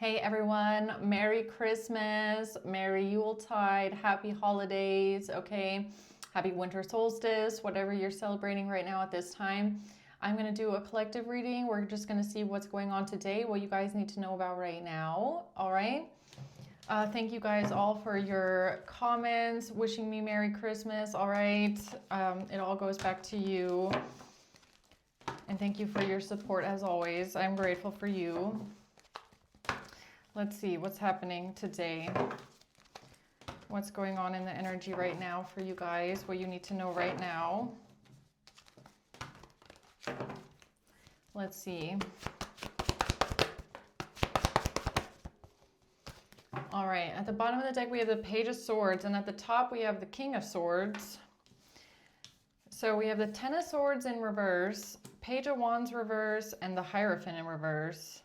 Hey everyone, Merry Christmas, Merry Yuletide, Happy Holidays, okay? Happy Winter Solstice, whatever you're celebrating right now at this time. I'm going to do a collective reading. We're just going to see what's going on today, what you guys need to know about right now, all right? Thank you guys all for your comments, wishing me Merry Christmas, all right? It all goes back to you. And thank you for your support as always. I'm grateful for you. Let's see what's happening today. What's going on in the energy right now for you guys, what you need to know right now. Let's see. All right, at the bottom of the deck we have the Page of Swords, and at the top we have the King of Swords. So we have the Ten of Swords in reverse, Page of Wands reverse, and the Hierophant in reverse.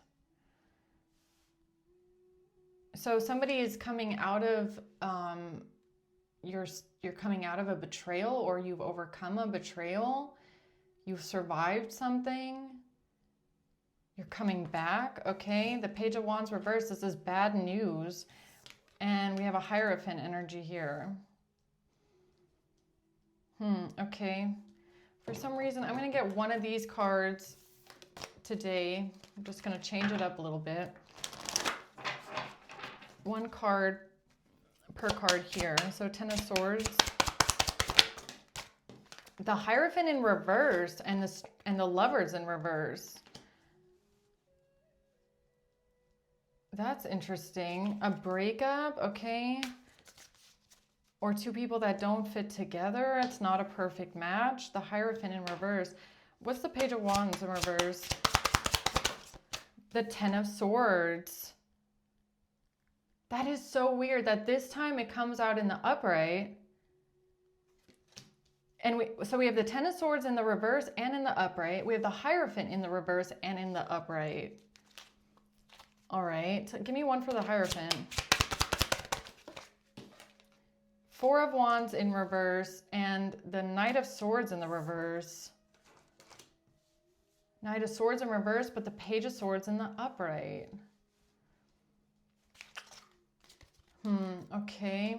So somebody is coming out of, you're coming out of a betrayal, or you've overcome a betrayal. You've survived something. You're coming back, okay? The Page of Wands reverse, this is bad news. And we have a Hierophant energy here. Okay. For some reason, I'm going to get one of these cards today. I'm just going to change it up a little bit. One card per card here. So Ten of Swords. The Hierophant in reverse and the Lovers in reverse. That's interesting. A breakup, okay. Or two people that don't fit together. It's not a perfect match. The Hierophant in reverse. What's the Page of Wands in reverse? The Ten of Swords. That is so weird that this time it comes out in the upright. And so we have the Ten of Swords in the reverse and in the upright. We have the Hierophant in the reverse and in the upright. All right, give me one for the Hierophant. Four of Wands in reverse and the Knight of Swords in the reverse. Knight of Swords in reverse, but the Page of Swords in the upright. Okay.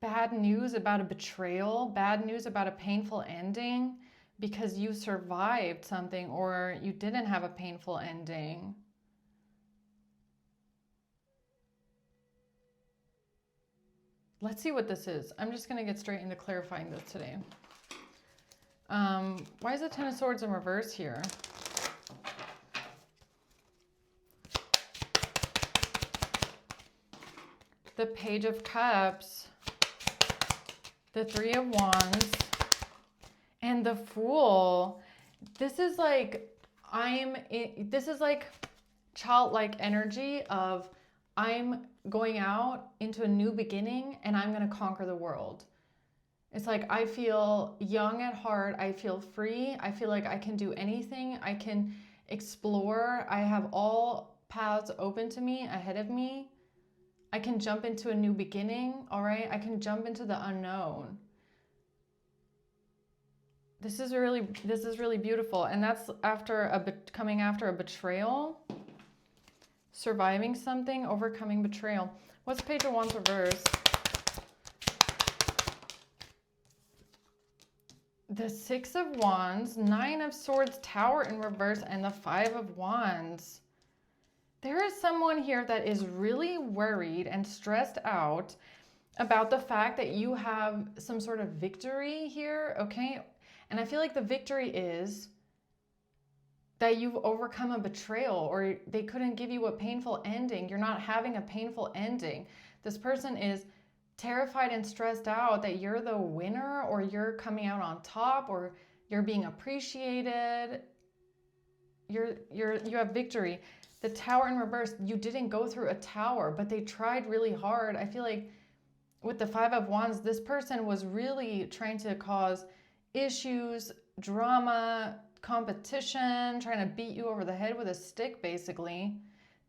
Bad news about a betrayal, bad news about a painful ending because you survived something or you didn't have a painful ending. Let's see what this is. I'm just going to get straight into clarifying this today. Why is the Ten of Swords in reverse here? The Page of Cups, the Three of Wands, and the Fool. This is like, this is like childlike energy of I'm going out into a new beginning and I'm going to conquer the world. It's like I feel young at heart. I feel free. I feel like I can do anything. I can explore. I have all paths open to me, ahead of me. I can jump into a new beginning, all right? I can jump into the unknown. This is really beautiful. And that's coming after a betrayal, surviving something, overcoming betrayal. What's Page of Wands reverse? The Six of Wands, Nine of Swords, Tower in reverse, and the Five of Wands. There is someone here that is really worried and stressed out about the fact that you have some sort of victory here, okay? And I feel like the victory is that you've overcome a betrayal or they couldn't give you a painful ending. You're not having a painful ending. This person is terrified and stressed out that you're the winner or you're coming out on top or you're being appreciated. You have victory. The Tower in reverse, you didn't go through a tower, but they tried really hard. I feel like with the Five of Wands, this person was really trying to cause issues, drama, competition, trying to beat you over the head with a stick, basically.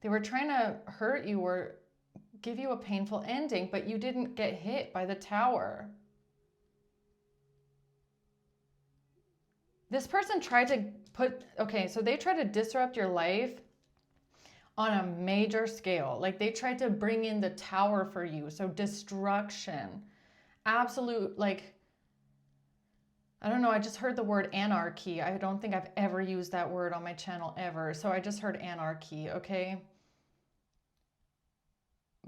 They were trying to hurt you or give you a painful ending, but you didn't get hit by the tower. This person tried to so they tried to disrupt your life on a major scale. Like they tried to bring in the Tower for you. So destruction, absolute, like, I don't know. I just heard the word anarchy. I don't think I've ever used that word on my channel ever. So I just heard anarchy. Okay.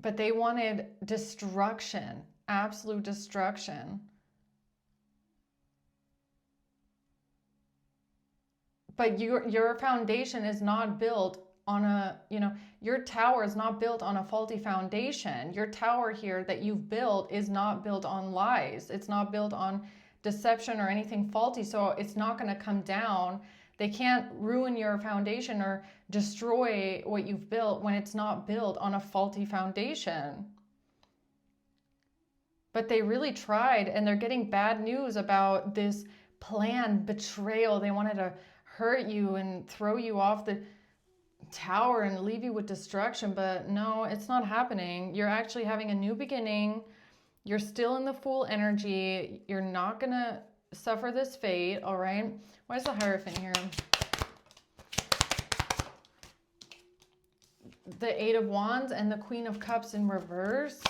But they wanted destruction, absolute destruction. But your foundation is not built on a, your tower is not built on a faulty foundation. Your tower here that you've built is not built on lies. It's not built on deception or anything faulty. So it's not going to come down. They can't ruin your foundation or destroy what you've built when it's not built on a faulty foundation. But they really tried, and they're getting bad news about this planned betrayal. They wanted to hurt you and throw you off the tower and leave you with destruction, but no, it's not happening. You're actually having a new beginning. You're still in the Fool energy. You're not gonna suffer this fate. All right, why is the Hierophant here? The Eight of Wands and the Queen of Cups in reverse,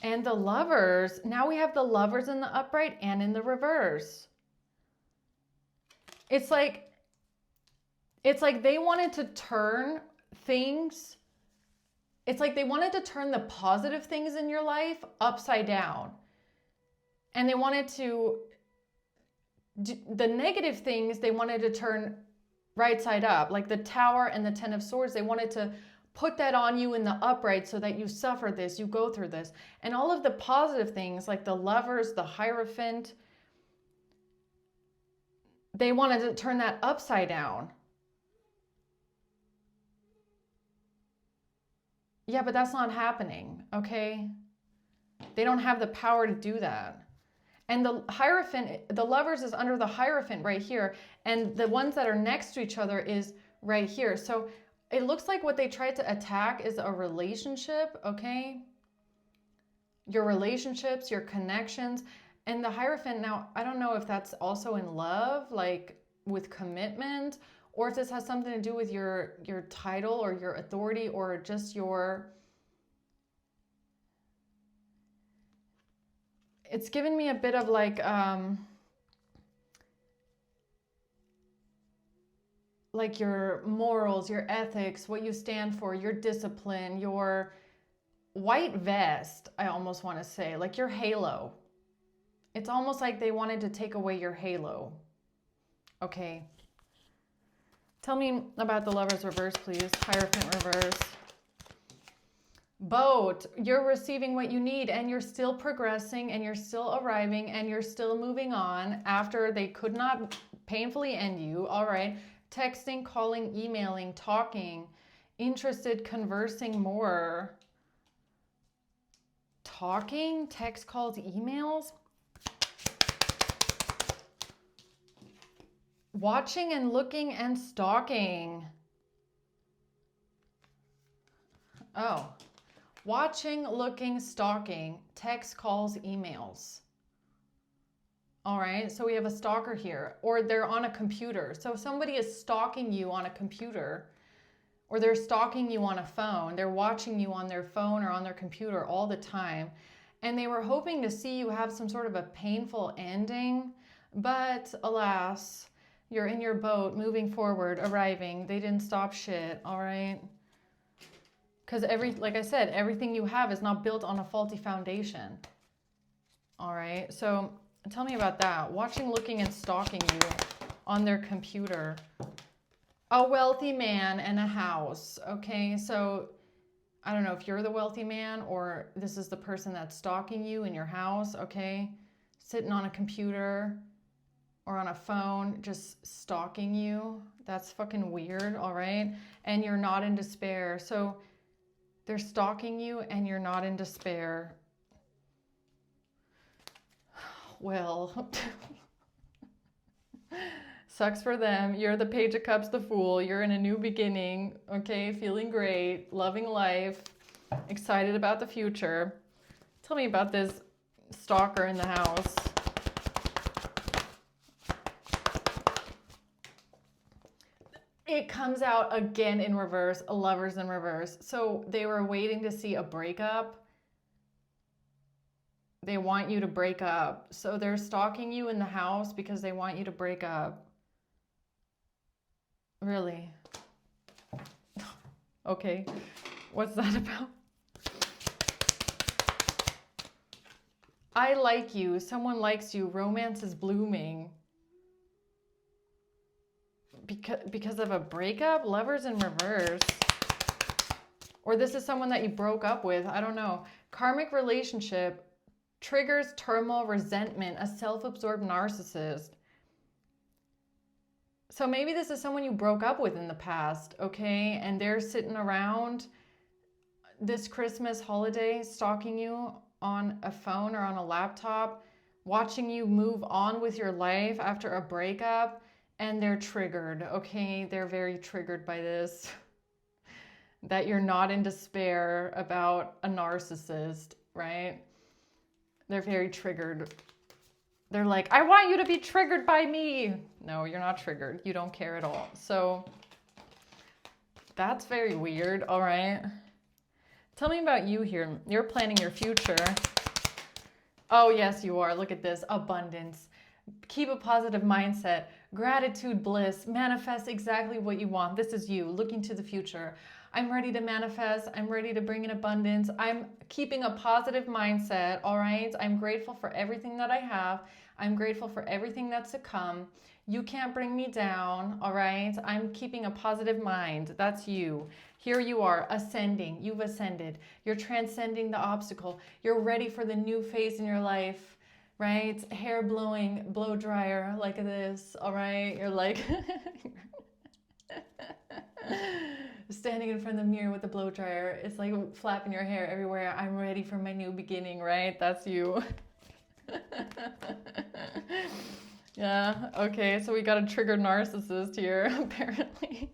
and the Lovers. Now we have the Lovers in the upright and in the reverse. It's like they wanted to turn things. It's like they wanted to turn the positive things in your life upside down. And they wanted to, the negative things, they wanted to turn right side up. Like the Tower and the Ten of Swords, they wanted to put that on you in the upright so that you suffer this, you go through this. And all of the positive things, like the Lovers, the Hierophant, they wanted to turn that upside down. Yeah, but that's not happening, okay? They don't have the power to do that. And the Hierophant, the Lovers is under the Hierophant right here. And the ones that are next to each other is right here. So it looks like what they tried to attack is a relationship, okay? Your relationships, your connections. And the Hierophant, now, I don't know if that's also in love, like with commitment, or if this has something to do with your title or your authority or just your... It's given me a bit of like your morals, your ethics, what you stand for, your discipline, your white vest, I almost want to say, like your halo. It's almost like they wanted to take away your halo. Okay. Tell me about the Lovers reverse, please. Hierophant reverse. Boat, you're receiving what you need, and you're still progressing, and you're still arriving, and you're still moving on after they could not painfully end you. All right. Texting, calling, emailing, talking, interested, conversing more. Talking, text, calls, emails. Watching and looking and stalking. Oh. Watching, looking, stalking, text, calls, emails. All right, so we have a stalker here, or they're on a computer. So if somebody is stalking you on a computer, or they're stalking you on a phone, they're watching you on their phone or on their computer all the time, and they were hoping to see you have some sort of a painful ending, but alas, you're in your boat, moving forward, arriving. They didn't stop shit, all right? Because like I said, everything you have is not built on a faulty foundation. All right, so tell me about that. Watching, looking, and stalking you on their computer. A wealthy man and a house. Okay, so I don't know if you're the wealthy man or this is the person that's stalking you in your house, okay? Sitting on a computer or on a phone, just stalking you. That's fucking weird, all right? And you're not in despair. So they're stalking you and you're not in despair. Well, sucks for them. You're the Page of Cups, the Fool. You're in a new beginning, okay? Feeling great, loving life, excited about the future. Tell me about this stalker in the house. It comes out again in reverse, Lovers in reverse. So they were waiting to see a breakup. They want you to break up. So they're stalking you in the house because they want you to break up. Really? Okay. What's that about? I like you. Someone likes you. Romance is blooming. Because of a breakup? Lovers in reverse. Or this is someone that you broke up with. I don't know. Karmic relationship triggers turmoil, resentment, a self-absorbed narcissist. So maybe this is someone you broke up with in the past, okay? And they're sitting around this Christmas holiday stalking you on a phone or on a laptop, watching you move on with your life after a breakup, and they're triggered, okay? They're very triggered by this. That you're not in despair about a narcissist, right? They're very triggered. They're like, I want you to be triggered by me. No, you're not triggered. You don't care at all. So that's very weird, all right? Tell me about you here. You're planning your future. Oh, yes, you are. Look at this. Abundance. Keep a positive mindset. Gratitude, bliss. Manifest exactly what you want. This is you looking to the future. I'm ready to manifest. I'm ready to bring in abundance. I'm keeping a positive mindset, all right? I'm grateful for everything that I have. I'm grateful for everything that's to come. You can't bring me down, all right? I'm keeping a positive mind. That's you. Here you are, ascending. You've ascended. You're transcending the obstacle. You're ready for the new phase in your life, right? Hair blowing, blow dryer like this, all right? You're like... standing in front of the mirror with the blow dryer. It's like flapping your hair everywhere. I'm ready for my new beginning, right? That's you. Yeah, okay, so we got a triggered narcissist here, apparently.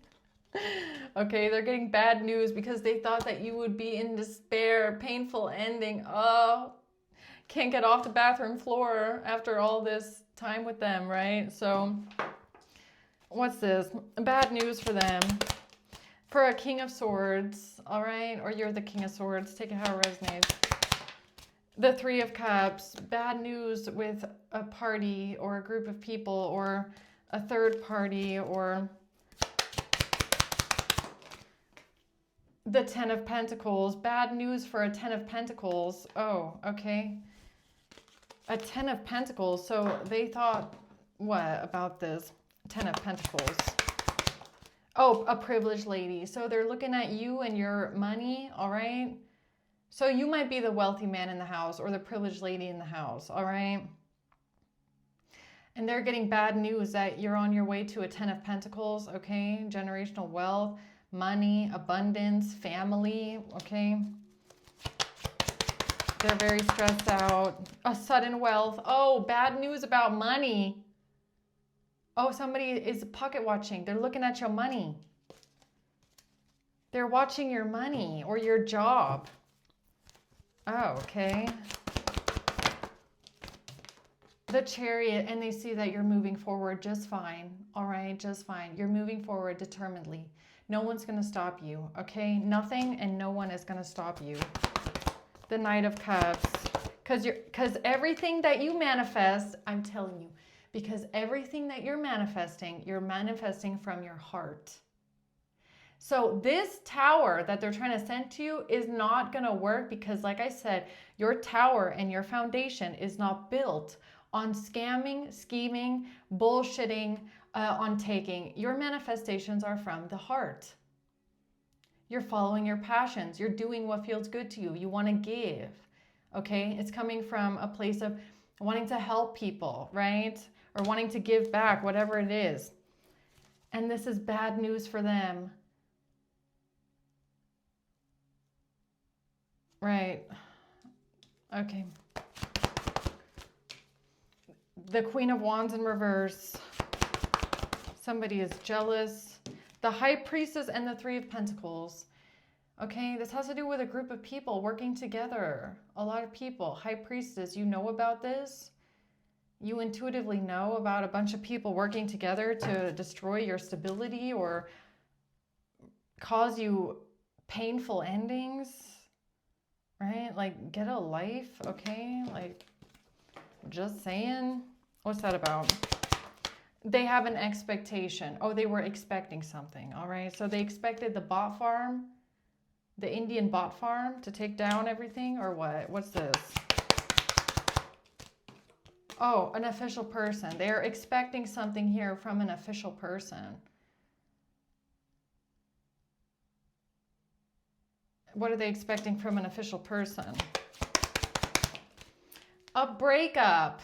Okay, they're getting bad news because they thought that you would be in despair, painful ending. Oh, can't get off the bathroom floor after all this time with them, right? So, what's this? Bad news for them. For a King of Swords, all right? Or you're the King of Swords. Take it how it resonates. The Three of Cups. Bad news with a party or a group of people or a third party or the Ten of Pentacles. Bad news for a Ten of Pentacles. Oh, okay. A Ten of Pentacles. So they thought, what about this? Ten of Pentacles. Oh, a privileged lady. So they're looking at you and your money, all right? So you might be the wealthy man in the house or the privileged lady in the house, all right? And they're getting bad news that you're on your way to a Ten of Pentacles, okay? Generational wealth, money, abundance, family, okay? They're very stressed out. A sudden wealth. Oh, bad news about money. Oh, somebody is pocket watching. They're looking at your money. They're watching your money or your job. Oh, okay. The Chariot, and they see that you're moving forward just fine. All right, just fine. You're moving forward determinedly. No one's going to stop you, okay? Nothing and no one is going to stop you. The Knight of Cups. Because everything that you manifest, I'm telling you, because everything that you're manifesting from your heart. So this tower that they're trying to send to you is not going to work because, like I said, your tower and your foundation is not built on scamming, scheming, bullshitting, on taking. Your manifestations are from the heart. You're following your passions. You're doing what feels good to you. You want to give, okay? It's coming from a place of wanting to help people, right? Or wanting to give back, whatever it is. And this is bad news for them. Right. Okay. The Queen of Wands in reverse. Somebody is jealous. The High Priestess and the Three of Pentacles. Okay, this has to do with a group of people working together. A lot of people. High Priestess, you know about this? You intuitively know about a bunch of people working together to destroy your stability or cause you painful endings, right? Like, get a life, okay? Like, just saying. What's that about? They have an expectation. Oh, they were expecting something, all right? So they expected the bot farm, the Indian bot farm, to take down everything, or what? What's this? Oh, an official person. They're expecting something here from an official person. What are they expecting from an official person? A breakup.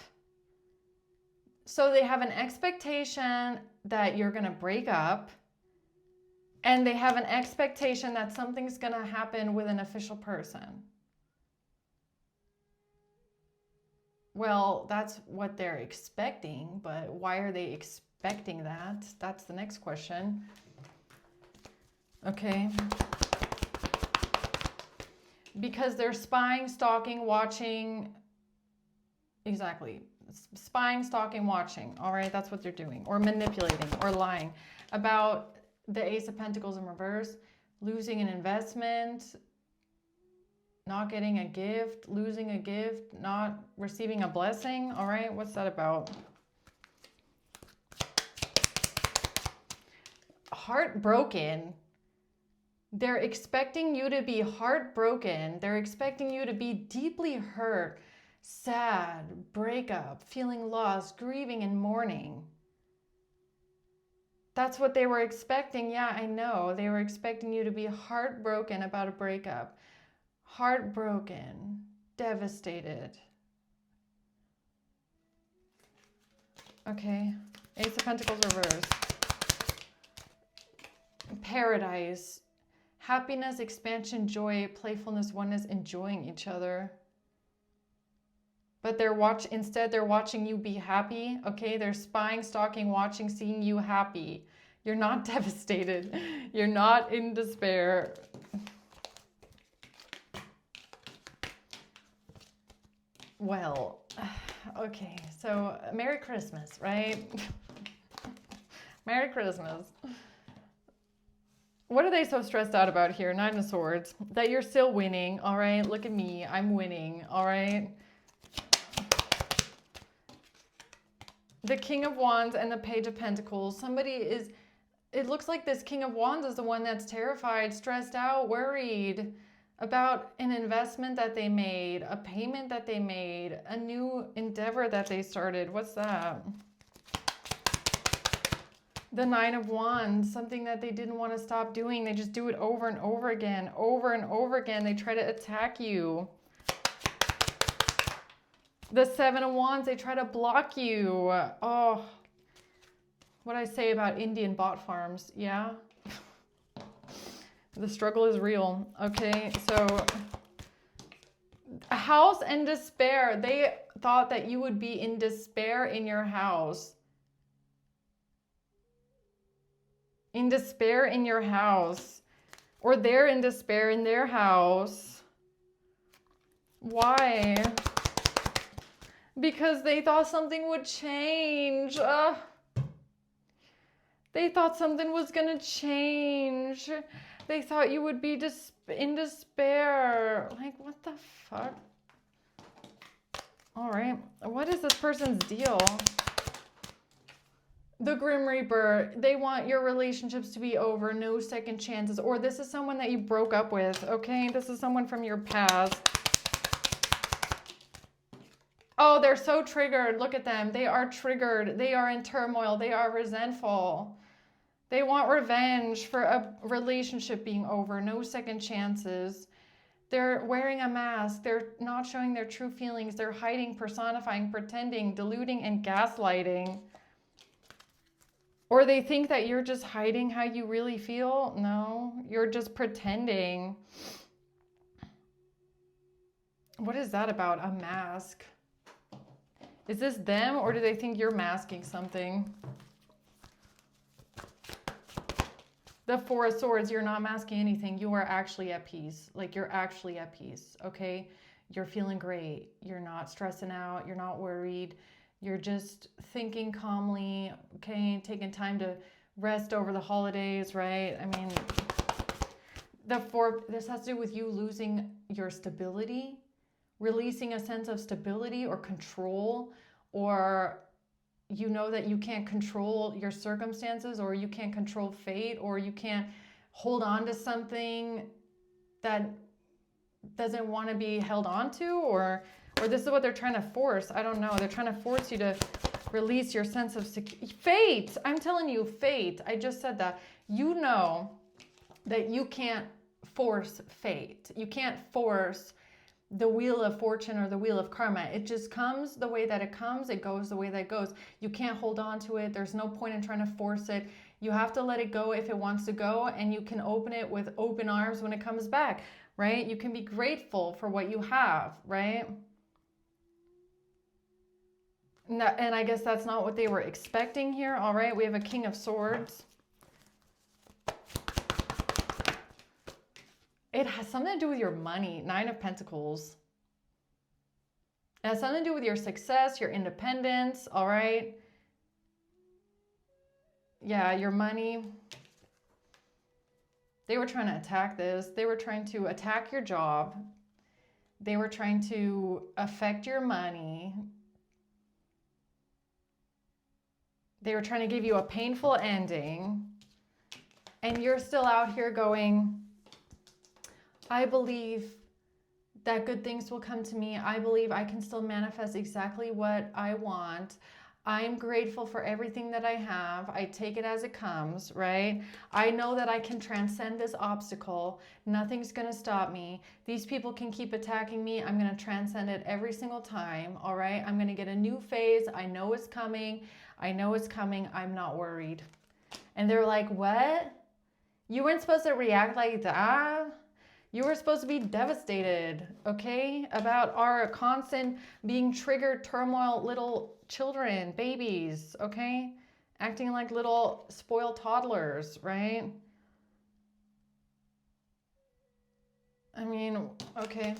So they have an expectation that you're going to break up, and they have an expectation that something's going to happen with an official person. Well, that's what they're expecting, but why are they expecting that? That's the next question. Okay. Because they're spying, stalking, watching. Exactly. Spying, stalking, watching. All right, that's what they're doing. Or manipulating or lying about the Ace of Pentacles in reverse, losing an investment, not getting a gift, losing a gift, not receiving a blessing. All right, what's that about? Heartbroken. They're expecting you to be heartbroken. They're expecting you to be deeply hurt, sad, breakup, feeling lost, grieving and mourning. That's what they were expecting. Yeah, I know. They were expecting you to be heartbroken about a breakup. Heartbroken, devastated. Okay, Ace of Pentacles reverse. Paradise. Happiness, expansion, joy, playfulness, oneness, enjoying each other. But instead they're watching you be happy. Okay, they're spying, stalking, watching, seeing you happy. You're not devastated. You're not in despair. Well, okay, so Merry Christmas, right? Merry Christmas. What are they so stressed out about here? Nine of Swords. That you're still winning, all right? Look at me, I'm winning, all right? The King of Wands and the Page of Pentacles. It looks like this King of Wands is the one that's terrified, stressed out, worried about an investment that they made, a payment that they made, a new endeavor that they started. What's that? The Nine of Wands, something that they didn't want to stop doing. They just do it over and over again, over and over again. They try to attack you. The Seven of Wands, they try to block you. Oh, what I say about Indian bot farms, yeah? The struggle is real. Okay, so a house and despair. They thought that you would be in despair in your house. In despair in your house, or they're in despair in their house. Why? Because they thought something would change. They thought something was gonna change. They thought you would be in despair. Like, what the fuck? All right, what is this person's deal? The Grim Reaper, they want your relationships to be over, no second chances, or this is someone that you broke up with, okay? This is someone from your past. Oh, they're so triggered. Look at them. They are triggered. They are in turmoil. They are resentful. They want revenge for a relationship being over, no second chances. They're wearing a mask. They're not showing their true feelings. They're hiding, personifying, pretending, deluding, and gaslighting. Or they think that you're just hiding how you really feel. No, you're just pretending. What is that about? A mask? Is this them, or do they think you're masking something? The Four of Swords, you're not masking anything. You are actually at peace. Like, you're actually at peace, okay? You're feeling great. You're not stressing out. You're not worried. You're just thinking calmly, okay, taking time to rest over the holidays, right? I mean, this has to do with you losing your stability, releasing a sense of stability or control, or you know that you can't control your circumstances, or you can't control fate, or you can't hold on to something that doesn't want to be held on to, or this is what they're trying to force. I don't know. They're trying to force you to release your sense of fate. I'm telling you, fate. I just said that. You know that you can't force fate. You can't force the wheel of fortune or the wheel of karma. It just comes the way that it comes. It goes the way that it goes. You can't hold on to it. There's no point in trying to force it. You have to let it go if it wants to go, and you can open it with open arms when it comes back, right? You can be grateful for what you have, right? And I guess that's not what they were expecting here. All right, we have a King of Swords. It has something to do with your money. Nine of Pentacles. It has something to do with your success, your independence, all right? Yeah, your money. They were trying to attack this. They were trying to attack your job. They were trying to affect your money. They were trying to give you a painful ending. And you're still out here going, I believe that good things will come to me. I believe I can still manifest exactly what I want. I'm grateful for everything that I have. I take it as it comes, right? I know that I can transcend this obstacle. Nothing's going to stop me. These people can keep attacking me. I'm going to transcend it every single time, all right? I'm going to get a new phase. I know it's coming. I know it's coming. I'm not worried. And they're like, what? You weren't supposed to react like that? You were supposed to be devastated, okay? About our constant being triggered turmoil, little children, babies, okay? Acting like little spoiled toddlers, right? I mean, okay.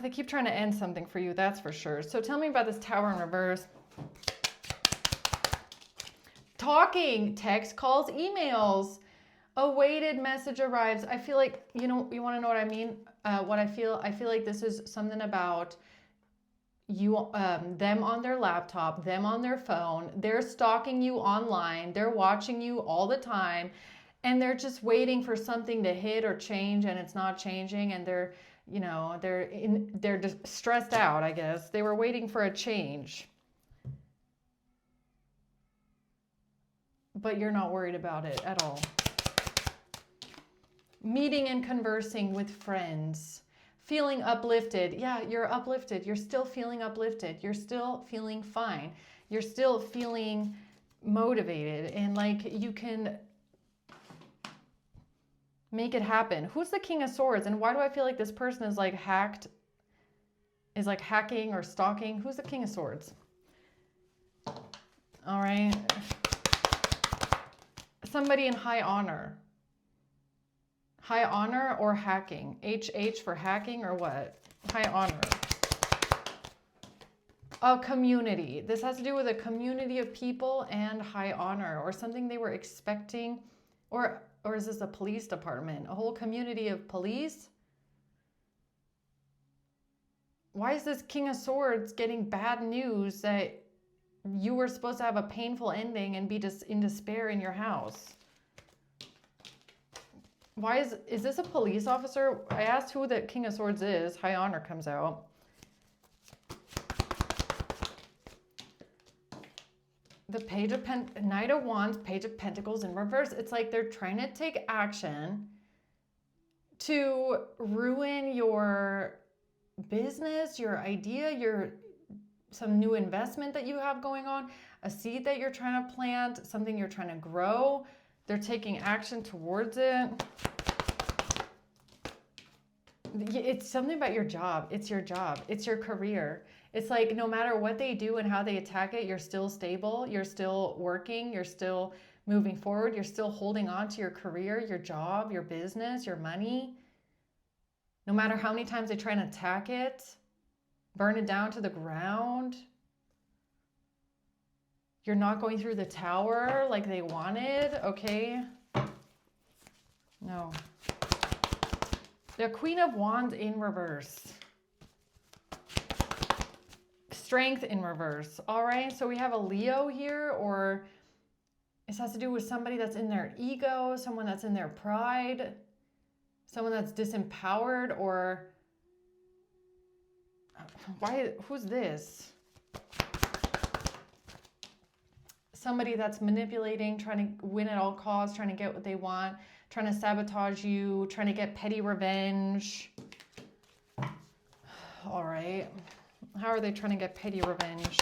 They keep trying to end something for you, that's for sure. So tell me about this Tower in reverse. Talking, text, calls, emails. A weighted message arrives. I feel like, you want to know what I mean? What I feel like this is something about you, them on their laptop, them on their phone. They're stalking you online. They're watching you all the time, and they're just waiting for something to hit or change, and it's not changing, and they're just stressed out, I guess. They were waiting for a change. But you're not worried about it at all. Meeting and conversing with friends. Feeling uplifted. Yeah, you're uplifted. You're still feeling uplifted. You're still feeling fine. You're still feeling motivated, and like you can make it happen. Who's the King of Swords, and why do I feel like this person is like hacking or stalking? Who's the King of Swords? All right. Somebody in high honor. High honor or hacking? HH for hacking or what? High honor. A community. This has to do with a community of people and high honor, or something they were expecting. Or is this a police department? A whole community of police? Why is this King of Swords getting bad news that you were supposed to have a painful ending and be just in despair in your house? Why is this a police officer? I asked who the King of Swords is. High honor comes out. The Page of Knight of Wands, Page of Pentacles in reverse. It's like they're trying to take action to ruin your business, your idea, some new investment that you have going on, a seed that you're trying to plant, something you're trying to grow. They're taking action towards it. It's something about your job. It's your job. It's your career. It's like no matter what they do and how they attack it, you're still stable. You're still working. You're still moving forward. You're still holding on to your career, your job, your business, your money. No matter how many times they try and attack it, Burn it down to the ground. You're not going through the tower like they wanted, okay? No. The Queen of Wands in reverse. Strength in reverse. All right, so we have a Leo here, or this has to do with somebody that's in their ego, someone that's in their pride, someone that's disempowered, or who's this? Somebody that's manipulating, trying to win at all costs, trying to get what they want, trying to sabotage you, trying to get petty revenge. All right. How are they trying to get petty revenge?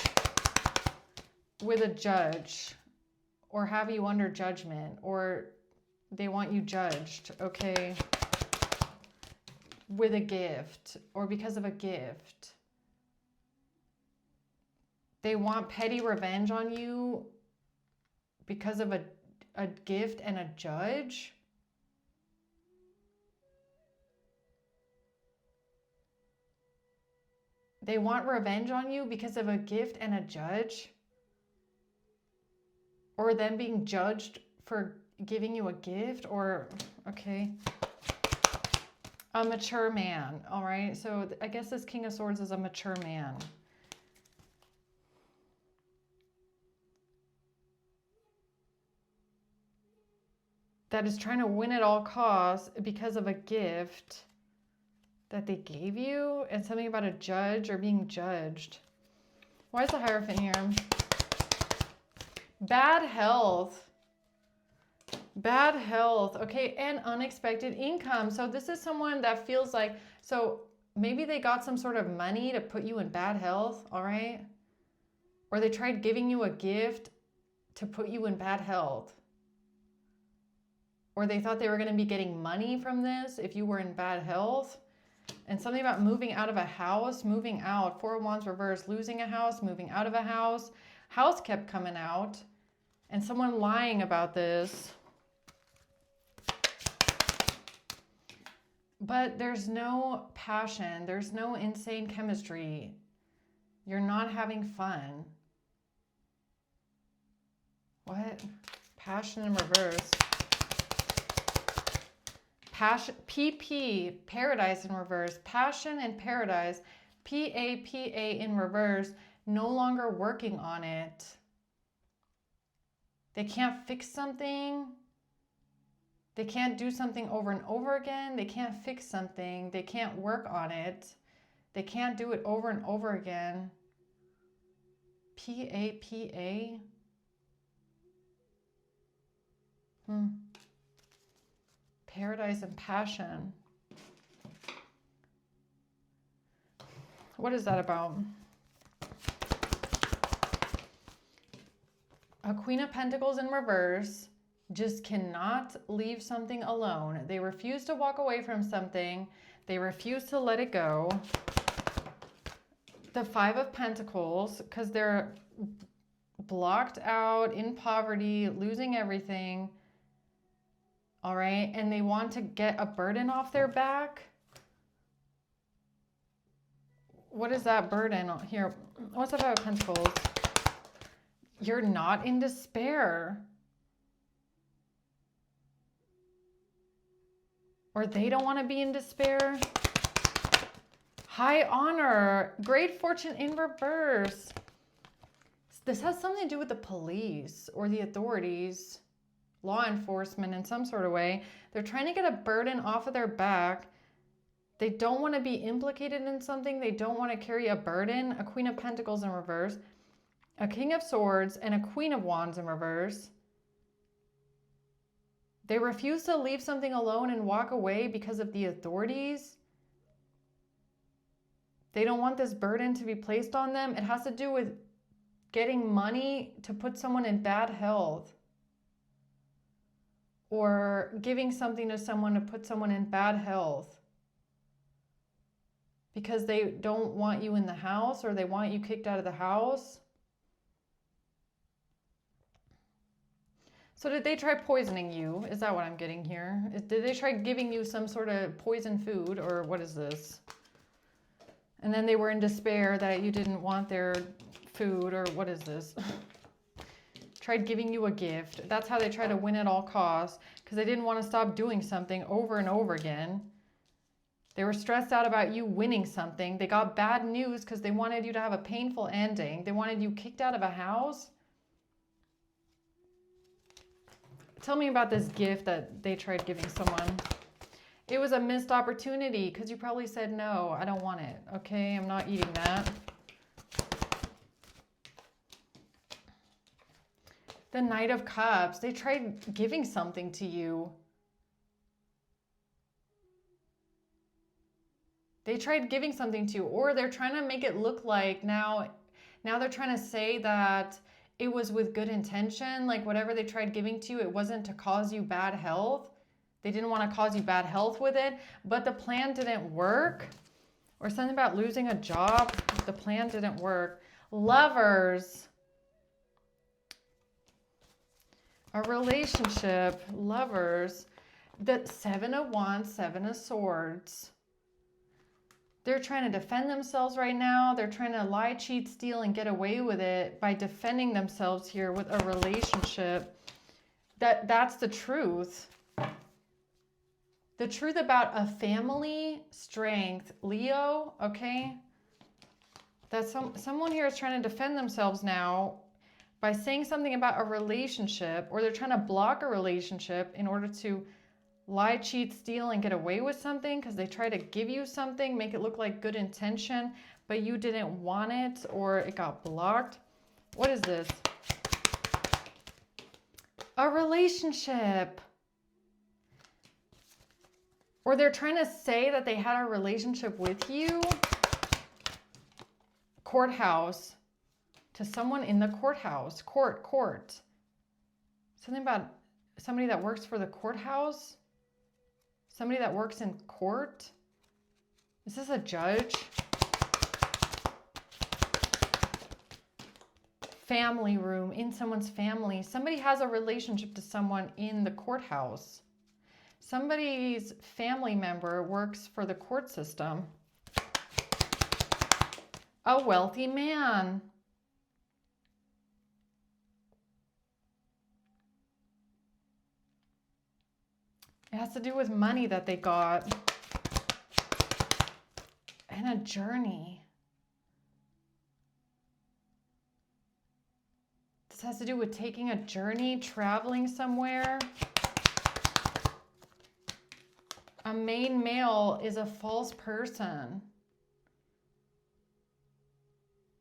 With a judge, or have you under judgment, or they want you judged, okay? With a gift, or because of a gift. They want petty revenge on you because of a gift and a judge. They want revenge on you because of a gift and a judge. Or them being judged for giving you a gift, or, okay. A mature man, all right? So I guess this King of Swords is a mature man. That is trying to win at all costs because of a gift that they gave you, and something about a judge or being judged. Why is the Hierophant here? Bad health. Bad health. Okay, and unexpected income. So this is someone that feels like, so maybe they got some sort of money to put you in bad health, all right? Or they tried giving you a gift to put you in bad health. Or they thought they were going to be getting money from this if you were in bad health. And something about moving out of a house, moving out. Four of Wands reverse, losing a house, moving out of a house. House kept coming out. And someone lying about this. But there's no passion. There's no insane chemistry. You're not having fun. What? Passion in reverse. Passion, PP, paradise in reverse. Passion and paradise, PAPA in reverse, no longer working on it. They can't fix something. They can't do something over and over again. They can't fix something. They can't work on it. They can't do it over and over again. PAPA. Paradise and passion. What is that about? A Queen of Pentacles in reverse just cannot leave something alone. They refuse to walk away from something. They refuse to let it go. The Five of Pentacles, because they're blocked out, in poverty, losing everything. All right, and they want to get a burden off their back. What is that burden here? What's the Five of Pentacles? You're not in despair. Or they don't want to be in despair. High honor, great fortune in reverse. This has something to do with the police or the authorities. Law enforcement in some sort of way. They're trying to get a burden off of their back. They don't want to be implicated in something. They don't want to carry a burden. A Queen of Pentacles in reverse, a King of Swords, and a Queen of Wands in reverse. They refuse to leave something alone and walk away because of the authorities. They don't want this burden to be placed on them. It has to do with getting money to put someone in bad health. Or giving something to someone to put someone in bad health because they don't want you in the house, or they want you kicked out of the house. So did they try poisoning you? Is that what I'm getting here? Did they try giving you some sort of poison food, or what is this? And then they were in despair that you didn't want their food, or what is this? Tried giving you a gift. That's how they try to win at all costs, because they didn't want to stop doing something over and over again. They were stressed out about you winning something. They got bad news because they wanted you to have a painful ending. They wanted you kicked out of a house. Tell me about this gift that they tried giving someone. It was a missed opportunity because you probably said, no, I don't want it. Okay, I'm not eating that. The Knight of Cups. They tried giving something to you. They tried giving something to you, or they're trying to make it look like now they're trying to say that it was with good intention. Like whatever they tried giving to you, it wasn't to cause you bad health. They didn't want to cause you bad health with it, but the plan didn't work. Or something about losing a job. The plan didn't work. Lovers. A relationship. Lovers. The Seven of Wands, Seven of Swords. They're trying to defend themselves right now. They're trying to lie, cheat, steal, and get away with it by defending themselves here with a relationship. That's the truth. The truth about a family strength. Leo, okay? That someone here is trying to defend themselves now by saying something about a relationship, or they're trying to block a relationship in order to lie, cheat, steal, and get away with something because they try to give you something, make it look like good intention, but you didn't want it or it got blocked. What is this? A relationship. Or they're trying to say that they had a relationship with you. Courthouse. To someone in the courthouse. Court. Something about somebody that works for the courthouse. Somebody that works in court. Is this a judge? Family room, in someone's family. Somebody has a relationship to someone in the courthouse. Somebody's family member works for the court system. A wealthy man. It has to do with money that they got. And a journey. This has to do with taking a journey, traveling somewhere. A main male is a false person.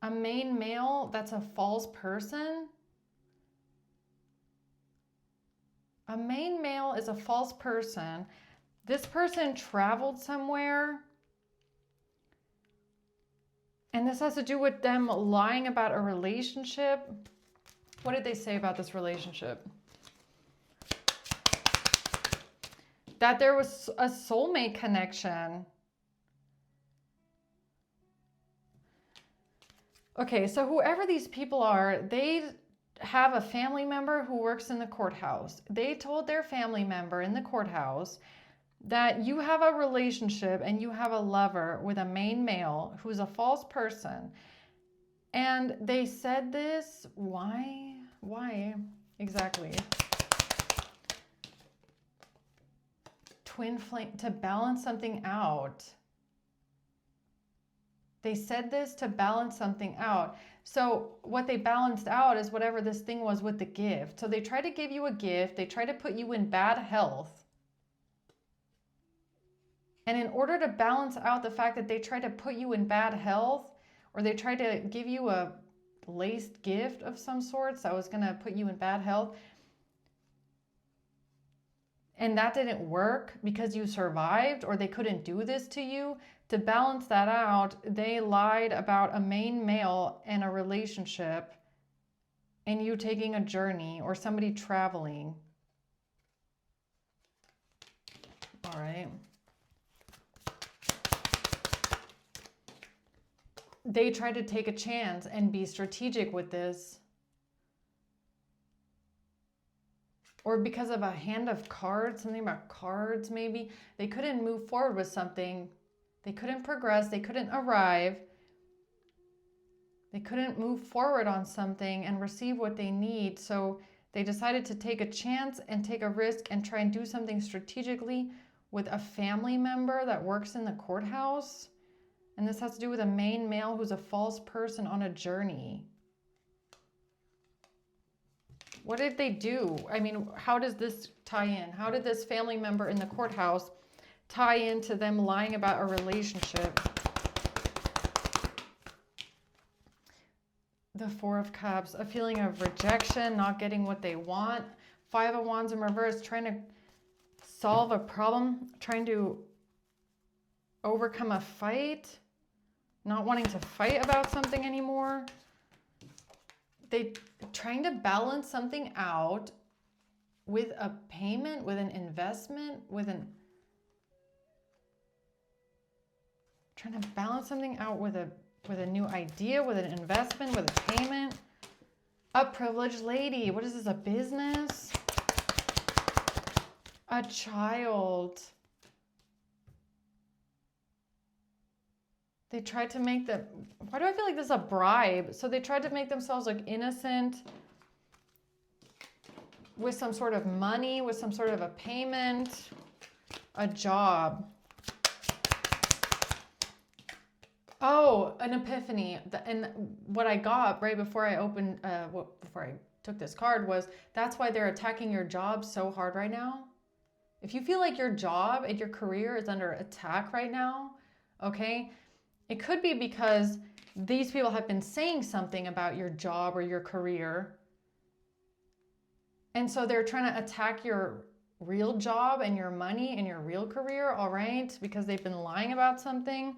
A main male that's a false person. A main male is a false person. This person traveled somewhere. And this has to do with them lying about a relationship. What did they say about this relationship? That there was a soulmate connection. Okay, so whoever these people are, they have a family member who works in the courthouse. They told their family member in the courthouse that you have a relationship and you have a lover with a main male who's a false person. And they said this, why? Why exactly? Twin flame, to balance something out. They said this to balance something out. So what they balanced out is whatever this thing was with the gift. So they try to give you a gift. They try to put you in bad health. And in order to balance out the fact that they try to put you in bad health, or they try to give you a laced gift of some sorts that was going to put you in bad health, and that didn't work because you survived, or they couldn't do this to you, to balance that out, they lied about a main male and a relationship and you taking a journey or somebody traveling. All right. They tried to take a chance and be strategic with this. Or because of a hand of cards, something about cards maybe, they couldn't move forward with something They couldn't progress. They couldn't arrive. They couldn't move forward on something and receive what they need. So they decided to take a chance and take a risk and try and do something strategically with a family member that works in the courthouse. And this has to do with a main male who's a false person on a journey. What did they do? I mean, how does this tie in? How did this family member in the courthouse tie into them lying about a relationship? The Four of Cups, a feeling of rejection, not getting what they want. Five of Wands in reverse, trying to solve a problem, trying to overcome a fight, not wanting to fight about something anymore. They trying to balance something out with a payment, with an investment, trying to balance something out with a new idea, with an investment, with a payment. A privileged lady. What is this, a business? A child. They tried to make them, why do I feel like this is a bribe? So they tried to make themselves look innocent with some sort of money, with some sort of a payment, a job. Oh, an epiphany. And what I got right before I opened, before I took this card was, that's why they're attacking your job so hard right now. If you feel like your job and your career is under attack right now, okay, it could be because these people have been saying something about your job or your career. And so they're trying to attack your real job and your money and your real career, all right? Because they've been lying about something.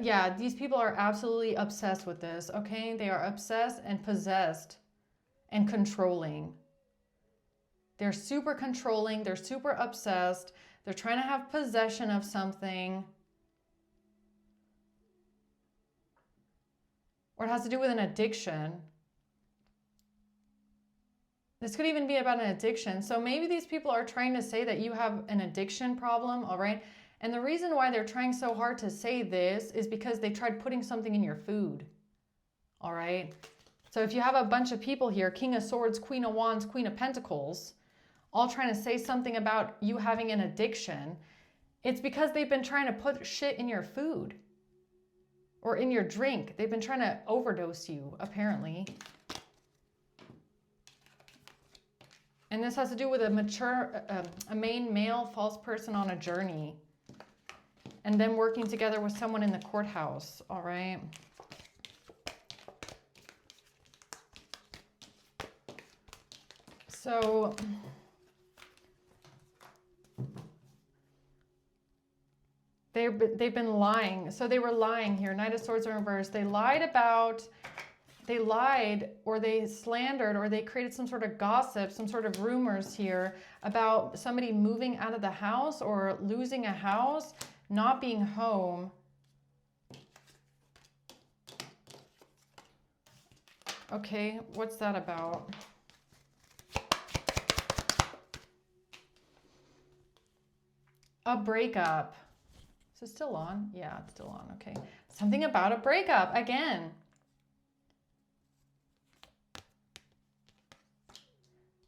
Yeah, these people are absolutely obsessed with this, okay? They are obsessed and possessed and controlling. They're super controlling. They're super obsessed. They're trying to have possession of something. Or it has to do with an addiction. This could even be about an addiction. So maybe these people are trying to say that you have an addiction problem, all right? And the reason why they're trying so hard to say this is because they tried putting something in your food, all right? So if you have a bunch of people here, King of Swords, Queen of Wands, Queen of Pentacles, all trying to say something about you having an addiction, it's because they've been trying to put shit in your food or in your drink. They've been trying to overdose you, apparently. And this has to do with a mature, a main male false person on a journey. And them working together with someone in the courthouse, all right? So they've been lying. So they were lying here. Knight of Swords in reverse. They lied or they slandered or they created some sort of gossip, some sort of rumors here about somebody moving out of the house or losing a house, not being home. Okay, what's that about? A breakup. Is it still on? Yeah, it's still on. Okay. Something about a breakup again.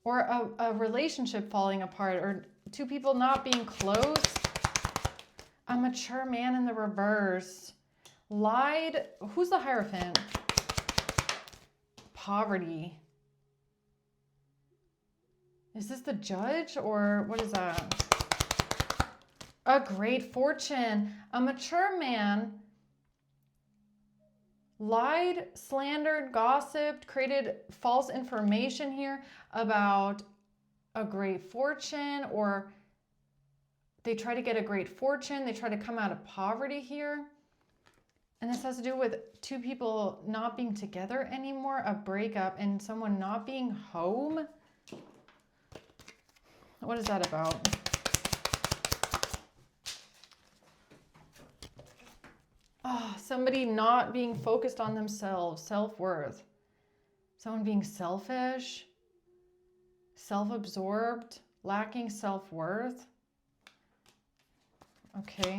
Or a relationship falling apart or two people not being close. A mature man in the reverse. Lied. Who's the Hierophant? Poverty. Is this the Judge or what is that? A great fortune. A mature man lied, slandered, gossiped, created false information here about a great fortune, or they try to get a great fortune. They try to come out of poverty here. And this has to do with two people not being together anymore, a breakup, and someone not being home. What is that about? Oh, somebody not being focused on themselves, self-worth. Someone being selfish, self-absorbed, lacking self-worth. Okay.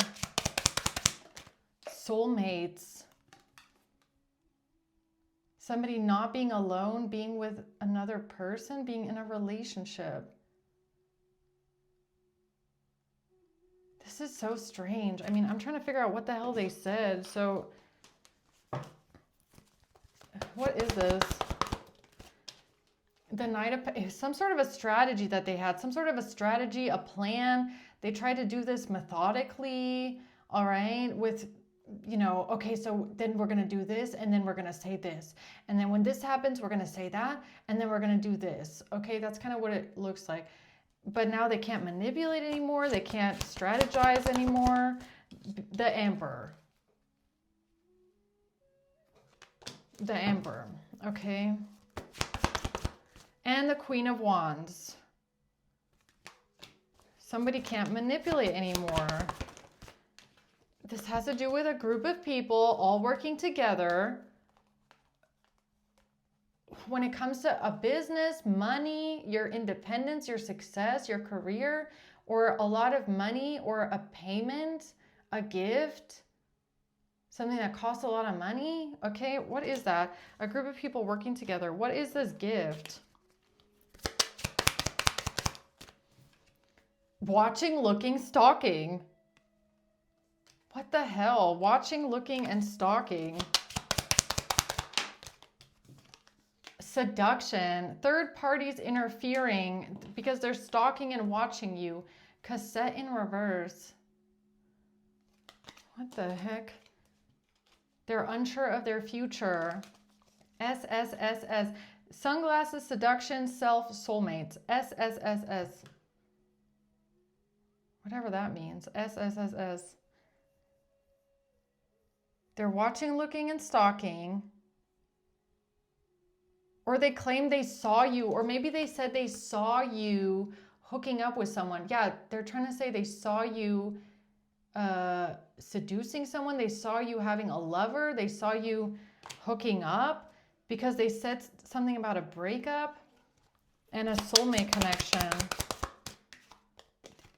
Soulmates. Somebody not being alone, being with another person, being in a relationship. This is so strange. I mean, I'm trying to figure out what the hell they said. So, what is this? The Knight of some sort of a strategy that they had, some sort of a strategy, a plan. They tried to do this methodically, all right, with, you know, okay, so then we're going to do this, and then we're going to say this. And then when this happens, we're going to say that, and then we're going to do this. Okay, that's kind of what it looks like. But now they can't manipulate anymore. They can't strategize anymore. The Emperor. The Emperor, okay. And the Queen of Wands. Somebody can't manipulate anymore. This has to do with a group of people all working together. When it comes to a business, money, your independence, your success, your career, or a lot of money, or a payment, a gift, something that costs a lot of money. Okay, what is that? A group of people working together. What is this gift? Watching, looking, stalking. What the hell? Watching, looking, and stalking. Seduction. Third parties interfering because they're stalking and watching you. Cassette in reverse. What the heck? They're unsure of their future. SSSS. Sunglasses, seduction, self, soulmates. SSSS. Whatever that means. SSSS. They're watching, looking, and stalking. Or they claim they saw you. Or maybe they said they saw you hooking up with someone. Yeah, they're trying to say they saw you seducing someone. They saw you having a lover. They saw you hooking up because they said something about a breakup and a soulmate connection.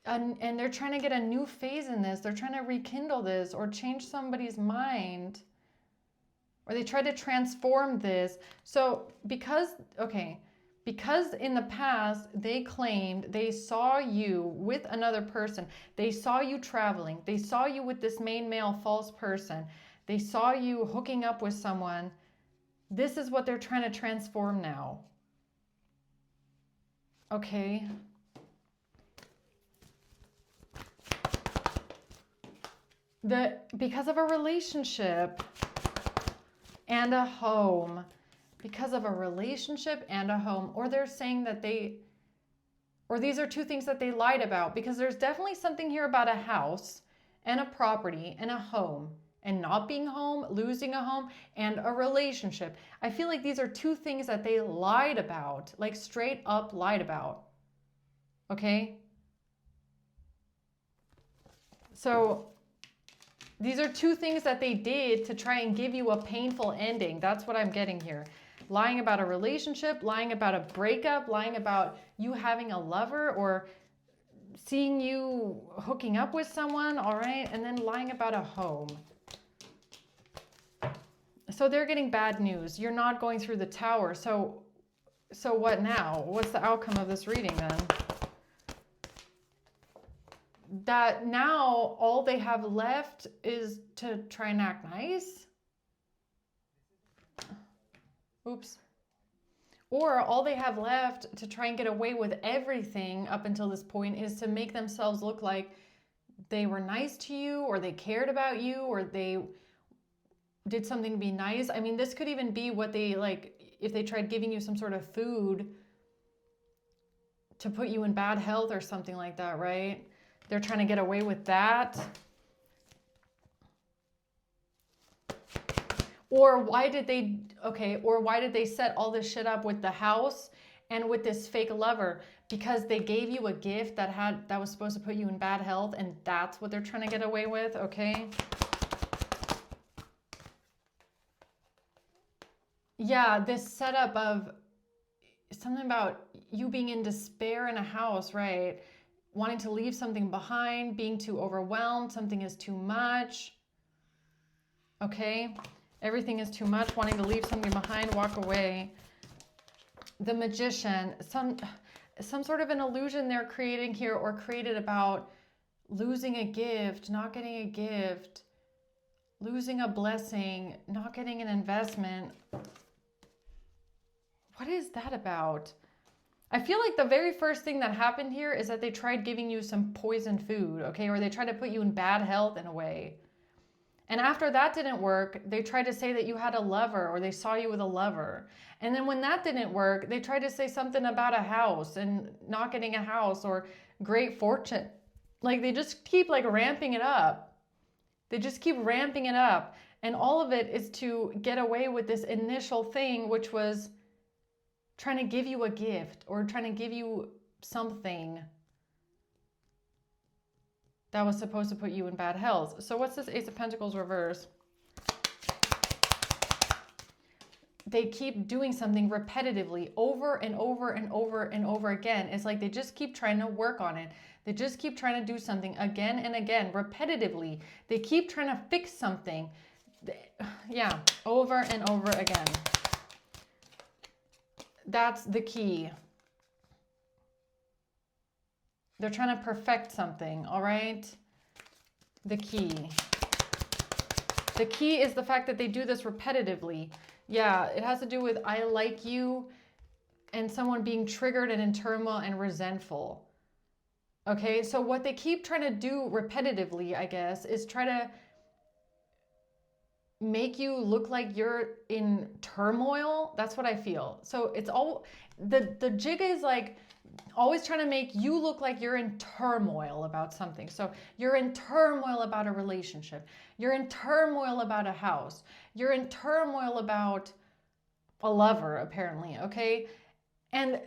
And they're trying to get a new phase in this. They're trying to rekindle this or change somebody's mind. Or they try to transform this. So because in the past they claimed they saw you with another person. They saw you traveling. They saw you with this main male false person. They saw you hooking up with someone. This is what they're trying to transform now. Okay. Because of a relationship and a home. Because of a relationship and a home. Or they're saying that these are two things that they lied about. Because there's definitely something here about a house and a property and a home. And not being home, losing a home, and a relationship. I feel like these are two things that they lied about. Like straight up lied about. Okay? So these are two things that they did to try and give you a painful ending. That's what I'm getting here. Lying about a relationship, lying about a breakup, lying about you having a lover or seeing you hooking up with someone, all right? And then lying about a home. So they're getting bad news. You're not going through the tower. So what now? What's the outcome of this reading then? That now all they have left is to try and act nice. Oops. Or all they have left to try and get away with everything up until this point is to make themselves look like they were nice to you or they cared about you or they did something to be nice. I mean, this could even be what they like if they tried giving you some sort of food to put you in bad health or something like that, right? They're trying to get away with that. Or why did they set all this shit up with the house and with this fake lover? Because they gave you a gift that was supposed to put you in bad health, and that's what they're trying to get away with, okay? Yeah, this setup of something about you being in despair in a house, right? wanting to leave something behind, being too overwhelmed, something is too much. Okay? Everything is too much, wanting to leave something behind, walk away. The Magician, some sort of an illusion they're creating here, or created about losing a gift, not getting a gift, losing a blessing, not getting an investment. What is that about? I feel like the very first thing that happened here is that they tried giving you some poisoned food, okay? Or they tried to put you in bad health in a way. And after that didn't work, they tried to say that you had a lover, or they saw you with a lover. And then when that didn't work, they tried to say something about a house and not getting a house, or great fortune. Like, they just keep like ramping it up. They just keep ramping it up. And all of it is to get away with this initial thing, which was trying to give you a gift, or trying to give you something that was supposed to put you in bad health. So what's this Ace of Pentacles reverse? They keep doing something repetitively over and over and over and over again. It's like they just keep trying to work on it. They just keep trying to do something again and again, repetitively. They keep trying to fix something. Yeah, over and over again. That's the key. They're trying to perfect something, all right? The key. The key is the fact that they do this repetitively. Yeah, it has to do with I like you and someone being triggered and in turmoil and resentful. Okay, so what they keep trying to do repetitively, I guess, is try to make you look like you're in turmoil. That's what I feel. So it's all, the jig is like always trying to make you look like you're in turmoil about something. So you're in turmoil about a relationship. You're in turmoil about a house. You're in turmoil about a lover, apparently, okay? And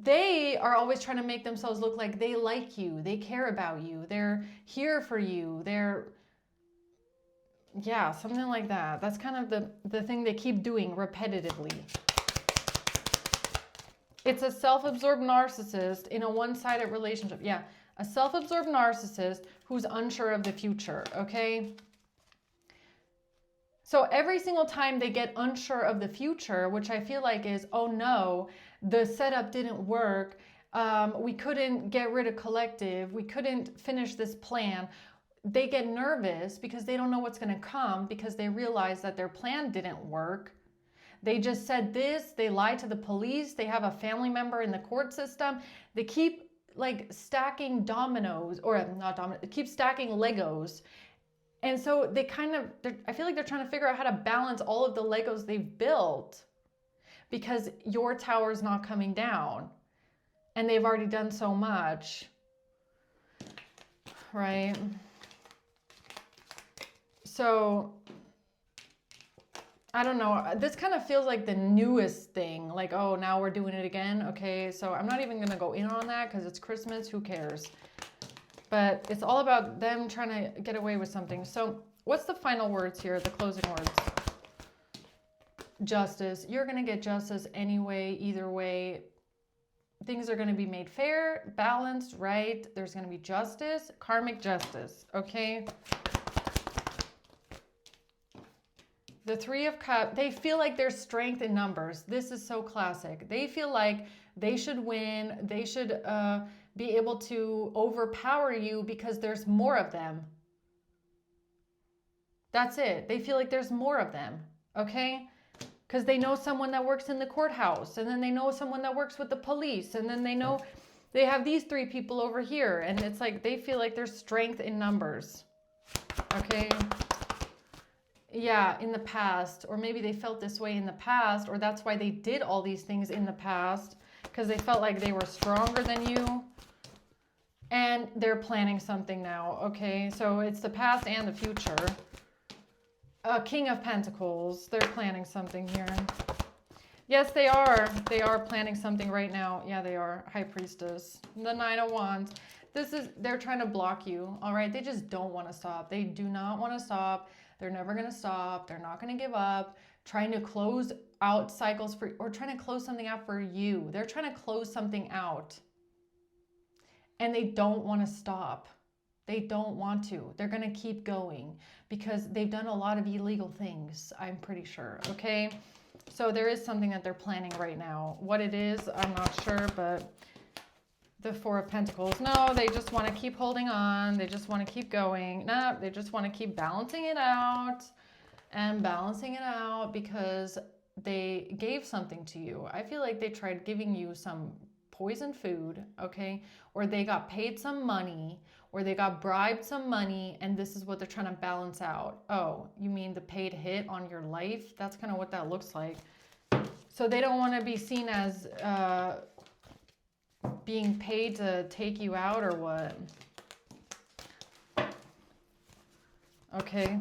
they are always trying to make themselves look like they like you, they care about you, they're here for you, they're, yeah, something like that. That's kind of the thing they keep doing repetitively. It's a self-absorbed narcissist in a one-sided relationship. Yeah, a self-absorbed narcissist who's unsure of the future, okay? So every single time they get unsure of the future, which I feel like is, oh no, the setup didn't work, we couldn't get rid of collective, we couldn't finish this plan, they get nervous because they don't know what's going to come, because they realize that their plan didn't work. They just said this, they lied to the police, they have a family member in the court system. They keep like stacking dominoes, or not dominoes, keep stacking Legos. And so they kind of, I feel like they're trying to figure out how to balance all of the Legos they've built, because your tower is not coming down and they've already done so much, right? So I don't know. This kind of feels like the newest thing. Like, oh, now we're doing it again. Okay, so I'm not even going to go in on that because it's Christmas. Who cares? But it's all about them trying to get away with something. So what's the final words here, the closing words? Justice. You're going to get justice anyway, either way. Things are going to be made fair, balanced, right? There's going to be justice, karmic justice, okay? The Three of Cups, they feel like there's strength in numbers. This is so classic. They feel like they should win. They should be able to overpower you because there's more of them. That's it. They feel like there's more of them, okay? Because they know someone that works in the courthouse, and then they know someone that works with the police, and then they know they have these three people over here, and it's like they feel like there's strength in numbers, okay? Yeah, in the past, or maybe they felt this way in the past, or that's why they did all these things in the past, because they felt like they were stronger than you, and they're planning something now, okay? So it's the past and the future. King of Pentacles, they're planning something here. Yes, they are. They are planning something right now. Yeah, they are. High Priestess. The Nine of Wands. They're trying to block you, all right? They just don't want to stop. They do not want to stop. They're never going to stop. They're not going to give up. Trying to close out cycles or trying to close something out for you. They're trying to close something out. and they don't want to stop. They don't want to. They're going to keep going because they've done a lot of illegal things, I'm pretty sure. Okay. So there is something that they're planning right now. What it is, I'm not sure, but the Four of Pentacles. No, they just want to keep holding on. They just want to keep going. No, they just want to keep balancing it out and balancing it out because they gave something to you. I feel like they tried giving you some poisoned food, okay? Or they got paid some money, or they got bribed some money, and this is what they're trying to balance out. Oh, you mean the paid hit on your life? That's kind of what that looks like. So they don't want to be seen as being paid to take you out or what? Okay.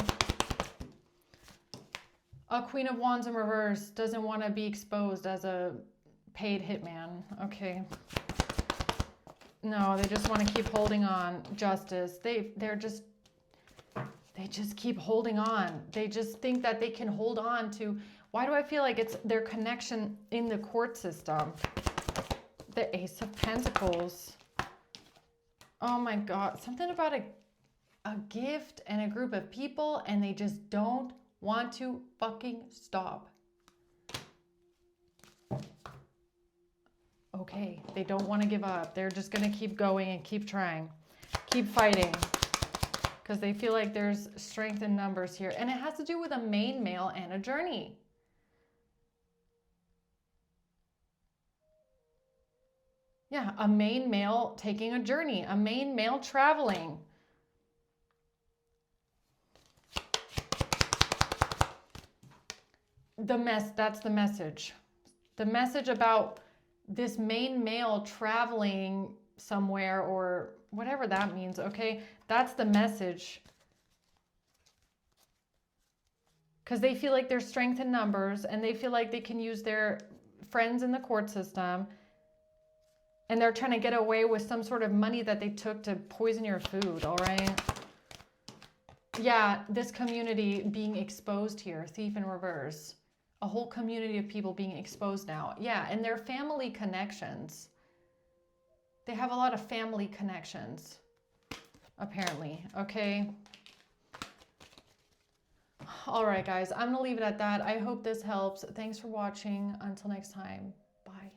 A Queen of Wands in reverse doesn't want to be exposed as a paid hitman. Okay. No, they just want to keep holding on. Justice. They just keep holding on. They just think that they can hold on to. Why do I feel like it's their connection in the court system? The Ace of Pentacles. Oh my God. Something about a gift and a group of people, and they just don't want to fucking stop. Okay, they don't want to give up. They're just going to keep going and keep trying, keep fighting, because they feel like there's strength in numbers here. And it has to do with a main male and a journey. Yeah, a main male taking a journey, a main male traveling. That's the message. The message about this main male traveling somewhere or whatever that means, okay? That's the message. Because they feel like there's strength in numbers and they feel like they can use their friends in the court system, and they're trying to get away with some sort of money that they took to poison your food, all right? Yeah, this community being exposed here, Thief in reverse. A whole community of people being exposed now. Yeah, and their family connections. They have a lot of family connections, apparently, okay? All right, guys, I'm going to leave it at that. I hope this helps. Thanks for watching. Until next time, bye.